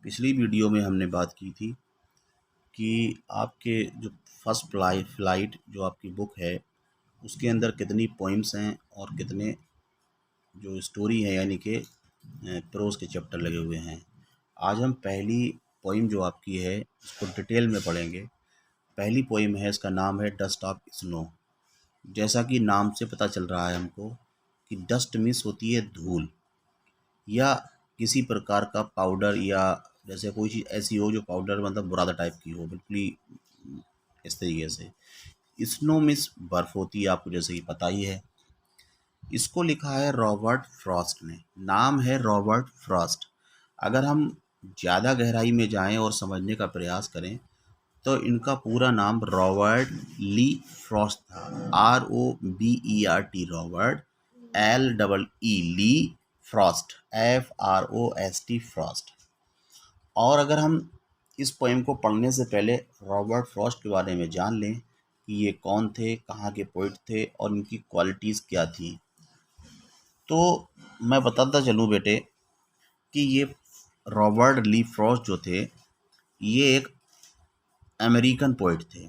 पिछली वीडियो में हमने बात की थी कि आपके जो फर्स्ट फ्लाइट जो आपकी बुक है उसके अंदर कितनी पोइम्स हैं और कितने जो स्टोरी है यानी कि प्रोज के चैप्टर लगे हुए हैं। आज हम पहली पोइम जो आपकी है उसको डिटेल में पढ़ेंगे। पहली पोइम है, इसका नाम है डस्ट ऑफ स्नो। जैसा कि नाम से पता चल रहा है हमको कि डस्ट मीन्स होती है धूल या किसी प्रकार का पाउडर, या जैसे कोई चीज़ ऐसी हो जो पाउडर मतलब बुरादा टाइप की हो, बिल्कुल ही इस तरीके से। स्नो मीन्स बर्फ़ होती है, आपको जैसे कि पता ही है। इसको लिखा है रॉबर्ट फ्रॉस्ट ने, नाम है रॉबर्ट फ्रॉस्ट। अगर हम ज़्यादा गहराई में जाएं और समझने का प्रयास करें तो इनका पूरा नाम रॉबर्ट ली फ्रॉस्ट था। ROBERT, रॉबर्ट, LEE ली, फ्रॉस्ट FROST फ्रॉस्ट। और अगर हम इस पोएम को पढ़ने से पहले रॉबर्ट फ्रॉस्ट के बारे में जान लें कि ये कौन थे, कहाँ के पोइट थे और इनकी क्वालिटीज़ क्या थी, तो मैं बताता चलूँ बेटे कि ये रॉबर्ट ली फ्रॉस्ट जो थे ये एक अमेरिकन पोइट थे।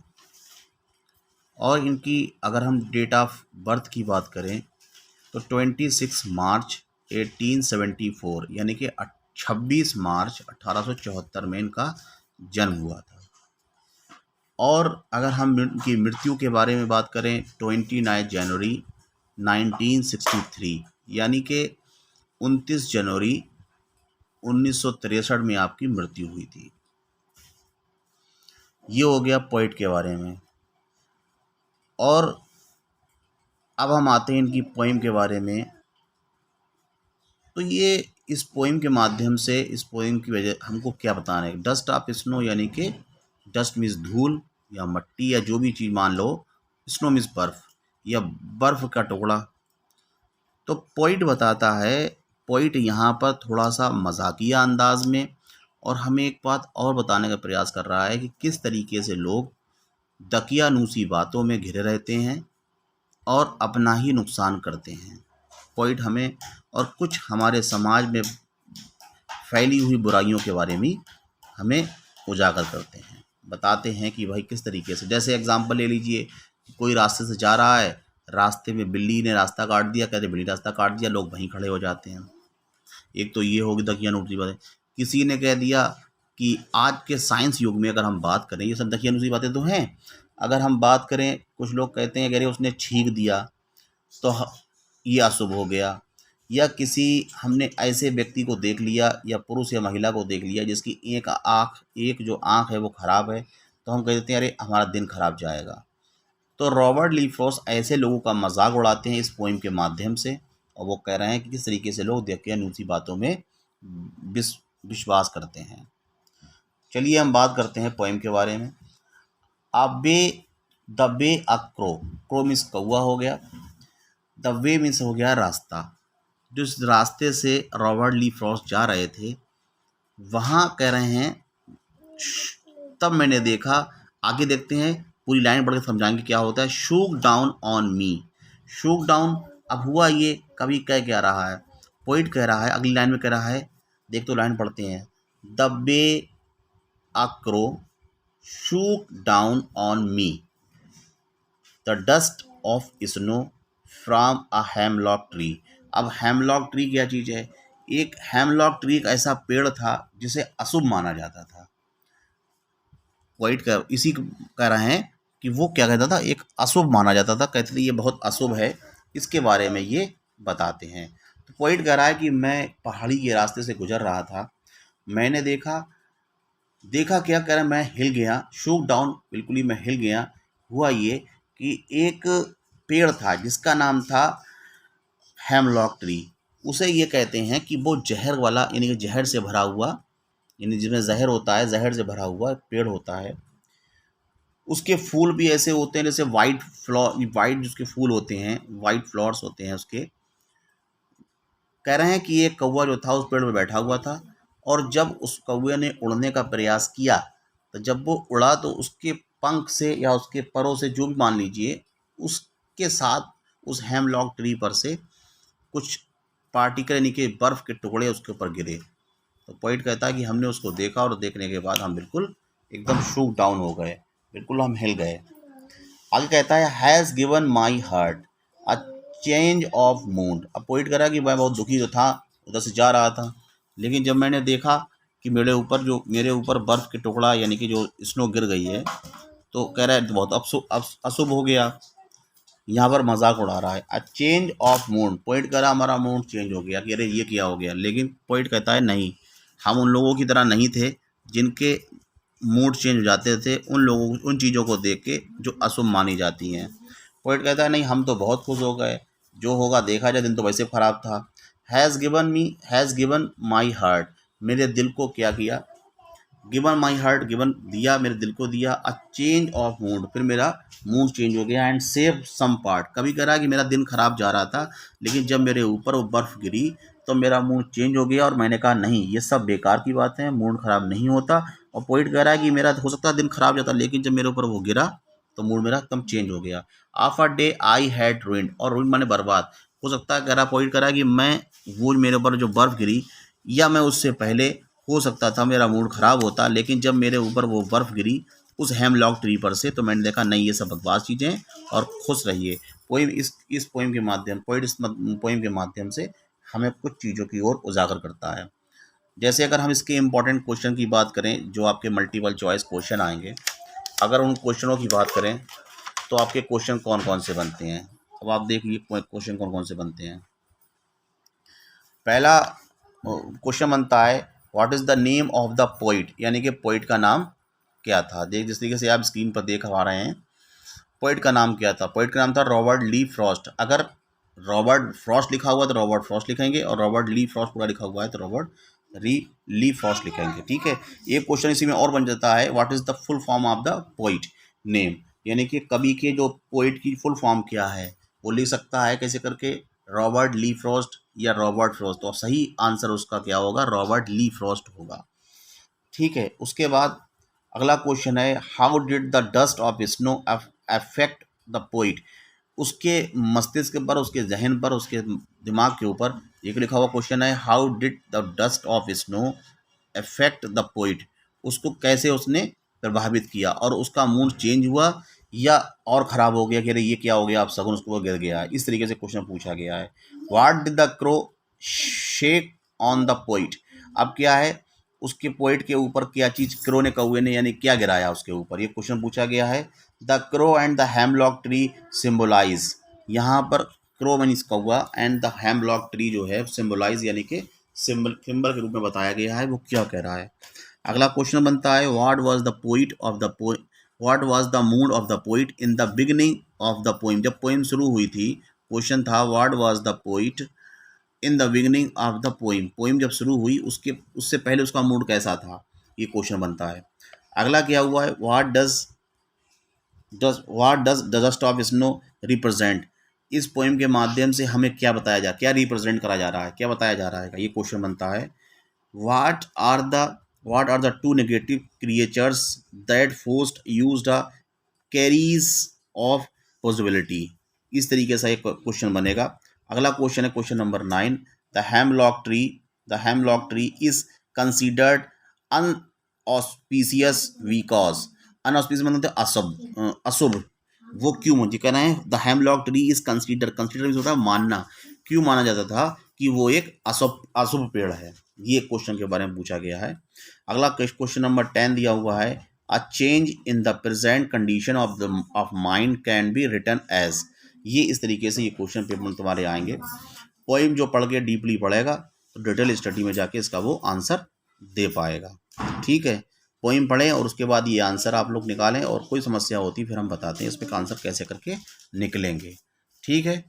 और इनकी अगर हम डेट ऑफ बर्थ की बात करें तो 26 मार्च 1874 यानी कि 26 मार्च 1874 में इनका जन्म हुआ था। और अगर हम इनकी मृत्यु के बारे में बात करें 29 जनवरी 1963 यानी कि 29 जनवरी 1963 में आपकी मृत्यु हुई थी। ये हो गया पोइट के बारे में। और अब हम आते हैं इनकी पोइम के बारे में। तो ये इस पोइम के माध्यम से, इस पोइम की वजह हमको क्या बताना है, डस्ट ऑफ स्नो यानी कि डस्ट मीन्स धूल या मट्टी या जो भी चीज़ मान लो, स्नो मीन्स बर्फ़ या बर्फ़ का टुकड़ा। तो पोइट बताता है, पोइट यहाँ पर थोड़ा सा मजाकिया अंदाज में और हमें एक बात और बताने का प्रयास कर रहा है कि किस तरीके से लोग दकियानूसी बातों में घिरे रहते हैं और अपना ही नुकसान करते हैं। पोइट हमें और कुछ हमारे समाज में फैली हुई बुराइयों के बारे में हमें उजागर करते हैं, बताते हैं कि भाई किस तरीके से। जैसे एग्जांपल ले लीजिए, कोई रास्ते से जा रहा है, रास्ते में बिल्ली ने रास्ता काट दिया, कहते बिल्ली रास्ता काट दिया, लोग वहीं खड़े हो जाते हैं। एक तो ये होगी दकियानूसी बातें। किसी ने कह दिया कि आज के साइंस युग में अगर हम बात करें, ये सब दकियानूसी बातें तो हैं। अगर हम बात करें, कुछ लोग कहते हैं कि अरे उसने छींक दिया तो ये अशुभ हो गया। या किसी हमने ऐसे व्यक्ति को देख लिया या पुरुष या महिला को देख लिया जिसकी एक जो आँख है वो ख़राब है, तो हम कह देते हैं अरे हमारा दिन खराब जाएगा। तो रॉबर्ट ली फ्रॉस्ट ऐसे लोगों का मजाक उड़ाते हैं इस पोइम के माध्यम से, और वो कह रहे हैं कि किस तरीके से लोग दकियानूसी बातों में विश्वास करते हैं। चलिए हम बात करते हैं पोइम के बारे में। अबे the way a crow, crow means कौवा हो गया, द वे मीन्स हो गया रास्ता। जिस रास्ते से रॉबर्ट ली फ्रॉस्ट जा रहे थे वहाँ कह रहे हैं, तब मैंने देखा, आगे देखते हैं पूरी लाइन पढ़ के समझाएंगे क्या होता है। Shook down on me, shook down, अब हुआ ये, कभी कह क्या रहा है, पोइट कह रहा है, अगली लाइन में कह रहा है, देख तो लाइन पढ़ते हैं। The way a crow shook down on me the dust of snow from a hemlock tree. अब हेमलॉक ट्री क्या चीज़ है? एक हेमलॉक ट्री एक ऐसा पेड़ था जिसे अशुभ माना जाता था। वाइट का इसी कह रहे हैं कि वो क्या कहता था, एक अशुभ माना जाता था, कहते थे ये बहुत अशुभ है, इसके बारे में ये बताते हैं। तो पॉइंट कह रहा है कि मैं पहाड़ी के रास्ते से गुजर रहा था, मैंने देखा, देखा क्या कह रहा है, मैं हिल गया, शूक डाउन, बिल्कुल ही मैं हिल गया। हुआ ये कि एक पेड़ था जिसका नाम था हेमलॉक ट्री। उसे ये कहते हैं कि वो जहर वाला यानी कि जहर से भरा हुआ, यानी जिसमें जहर होता है, जहर से भरा हुआ पेड़ होता है। उसके फूल भी ऐसे होते हैं जैसे वाइट जिसके फूल होते हैं, वाइट फ्लावर्स होते हैं उसके। कह रहे हैं कि एक कौवा जो था उस पेड़ पर बैठा हुआ था, और जब उस कौवे ने उड़ने का प्रयास किया तो जब वो उड़ा तो उसके पंख से या उसके परों से, जो भी मान लीजिए, उसके साथ उस हेमलॉक ट्री पर से कुछ पार्टिकल यानी कि बर्फ़ के टुकड़े उसके ऊपर गिरे। तो पोइट कहता है कि हमने उसको देखा और देखने के बाद हम बिल्कुल एकदम शूक डाउन हो गए, बिल्कुल हम हिल गए। आगे कहता है has given my heart a change of mood. अब पोइट कह रहा है कि मैं बहुत दुखी तो था, उधर से जा रहा था, लेकिन जब मैंने देखा कि मेरे ऊपर बर्फ़ के टुकड़ा यानी कि जो स्नो गिर गई है, तो कह रहा है बहुत अशुभ हो गया। यहाँ पर मजाक उड़ा रहा है। A change of mood, poet कह रहा हमारा मूड चेंज हो गया कि अरे ये क्या हो गया, लेकिन पोइट कहता है नहीं, हम उन लोगों की तरह नहीं थे जिनके मूड चेंज हो जाते थे उन चीज़ों को देख के जो अशुभ मानी जाती हैं। पोइट कहता है नहीं, हम तो बहुत खुश हो गए, जो होगा देखा जाए, दिन तो वैसे ख़राब था। हैज़ गिवन माई हार्ट, मेरे दिल को क्या किया, गिवन माई हार्ट, गिवन दिया, मेरे दिल को दिया, अ चेंज ऑफ मूड, फिर मेरा मूड चेंज हो गया, एंड सेव सम पार्ट, कभी कह रहा है कि मेरा दिन खराब जा रहा था, लेकिन जब मेरे ऊपर वो बर्फ़ गिरी तो मेरा मूड चेंज हो गया, और मैंने कहा नहीं, ये सब बेकार की बात है, मूड ख़राब नहीं होता। और पोइट कह रहा है कि मेरा हो सकता है दिन खराब जाता, लेकिन जब मेरे ऊपर वो गिरा तो मूड मेरा एकदम चेंज हो गया। After day I had ruined, और रूइंड माने बर्बाद, हो सकता है, कह रहा पोइट कह रहा है कि मैं वो मेरे ऊपर जो बर्फ़ गिरी या मैं उससे पहले हो सकता था मेरा मूड ख़राब होता, लेकिन जब मेरे ऊपर वो बर्फ़ गिरी उस हेमलॉक ट्री पर से, तो मैंने देखा नहीं, ये सब बकवास चीज़ें हैं और खुश रहिए। पोइम इस पोइम के माध्यम पोइट इस पोइम के माध्यम से हमें कुछ चीज़ों की ओर उजागर करता है। जैसे अगर हम इसके इम्पोर्टेंट क्वेश्चन की बात करें, जो आपके मल्टीपल चॉइस क्वेश्चन आएंगे, अगर उन क्वेश्चनों की बात करें तो आपके क्वेश्चन कौन कौन से बनते हैं। अब आप देखिए क्वेश्चन कौन कौन से बनते हैं। पहला क्वेश्चन बनता है what is the name of the poet, यानी कि पोइट का नाम क्या था। जिस तरीके से आप स्क्रीन पर देख पा रहे हैं, पोइट का नाम क्या था। पोइट का नाम था रॉबर्ट ली फ्रॉस्ट। अगर रॉबर्ट फ्रॉस्ट लिखा हुआ है तो रॉबर्ट फ्रॉस्ट लिखेंगे, और रॉबर्ट ली फ्रॉस्ट पूरा लिखा हुआ है तो रॉबर्ट ली फ्रॉस्ट लिखेंगे। ठीक है, एक क्वेश्चन इसी में और बन जाता है what is the full form of the poet name, यानी कि कवि के जो पोइट की फुल फॉर्म क्या है वो लिख सकता है कैसे करके, रॉबर्ट ली फ्रॉस्ट या रॉबर्ट फ्रॉस्ट। तो सही आंसर उसका क्या होगा, रॉबर्ट ली फ्रॉस्ट होगा। ठीक है, उसके बाद अगला क्वेश्चन है how did the dust of snow affect the poet. उसके मस्तिष्क पर, उसके जहन पर, उसके दिमाग के ऊपर एक लिखा हुआ क्वेश्चन है how did the dust of snow affect the poet, उसको कैसे उसने प्रभावित किया, और उसका मूड चेंज हुआ या और ख़राब हो गया कि अरे ये क्या हो गया, आप सगुन उसको गिर गया। इस तरीके से क्वेश्चन पूछा गया है। What did the crow shake on the poet, अब क्या है उसके पोइट के ऊपर क्या चीज़ क्रो ने, कौए ने, यानी क्या गिराया उसके ऊपर, ये क्वेश्चन पूछा गया है। The crow and the hemlock tree symbolise, यहाँ पर क्रो मीन्स कौआ एंड द हेमलॉक ट्री जो है सिम्बोलाइज यानी कि सिंबल के रूप में बताया गया है, वो क्या कह रहा है। अगला क्वेश्चन बनता है what was the poet of the what was the mood off the poet in the beginning of the poem, जब पोइम शुरू हुई थी क्वेश्चन था what was the poet in the beginning of the poem, poem जब शुरू हुई उससे पहले उसका मूड कैसा था, ये क्वेश्चन बनता है। अगला क्या हुआ है what does the dust of snow represent, इस पोइम के माध्यम से हमें क्या बताया क्या रिप्रेजेंट करा जा रहा है, क्या बताया जा रहा है, ये क्वेश्चन बनता है। What are the two negative creatures that forced used a carries of possibility, इस तरीके से एक क्वेश्चन बनेगा। अगला क्वेश्चन है question number 9 the hemlock tree is considered inauspicious because, inauspicious मतलब अशुभ, वो क्यों, मुझे कहना है the hemlock tree is consider होता है मानना, क्यों माना जाता था कि वो एक अशुभ पेड़ है, ये क्वेश्चन के बारे में पूछा गया है। अगला क्वेश्चन नंबर 10 दिया हुआ है a change in the present condition of mind can be written as, ये इस तरीके से ये क्वेश्चन पेपर में तुम्हारे आएंगे। पोइम जो पढ़ के डीपली पढ़ेगा तो डिटेल स्टडी में जाके इसका वो आंसर दे पाएगा। ठीक है, पोइम पढ़ें और उसके बाद ये आंसर आप लोग निकालें, और कोई समस्या होती फिर हम बताते हैं इसमें आंसर कैसे करके निकलेंगे। ठीक है।